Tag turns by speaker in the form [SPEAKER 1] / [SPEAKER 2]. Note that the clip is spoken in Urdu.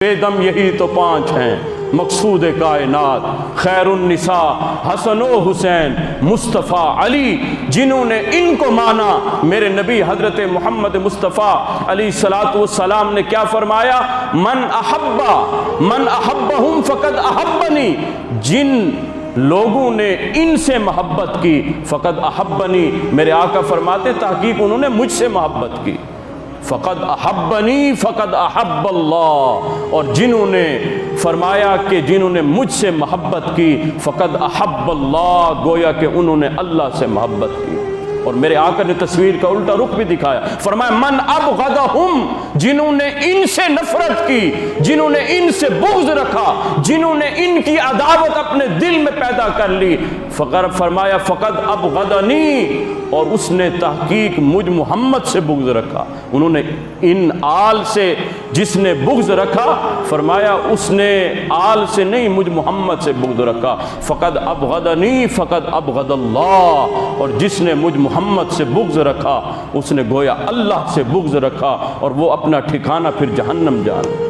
[SPEAKER 1] بیدم یہی تو پانچ ہیں مقصود کائنات، خیر النساء حسن و حسین مصطفیٰ علی، جنہوں نے ان کو مانا میرے نبی حضرت محمد مصطفیٰ علیہ السلام نے کیا فرمایا؟ من احبہم فقد احبنی، جن لوگوں نے ان سے محبت کی فقد احبنی، میرے آقا فرماتے تحقیق انہوں نے مجھ سے محبت کی، فقد احبنی فقد احب اللہ، اور جنہوں نے فرمایا کہ جنہوں نے مجھ سے محبت کی فقد احب اللہ، گویا کہ انہوں نے اللہ سے محبت کی۔ اور میرے آقا نے تصویر کا الٹا رخ بھی دکھایا، فرمایا من ابغضہم، جنہوں نے ان سے نفرت کی، جنہوں نے ان سے بغض رکھا، جنہوں نے ان کی عداوت اپنے دل میں پیدا کر لی، فرمایا فقد ابغضنی، اور اس نے تحقیق مجھ محمد سے بغض رکھا۔ انہوں نے ان آل سے جس نے بغض رکھا، فرمایا اس نے آل سے نہیں مجھ محمد سے بغض رکھا، فقد ابغضنی فقد ابغض اللہ، اور جس نے مجھ محمد سے بغض رکھا اس نے گویا اللہ سے بغض رکھا، اور وہ اپنا ٹھکانہ پھر جہنم جانا۔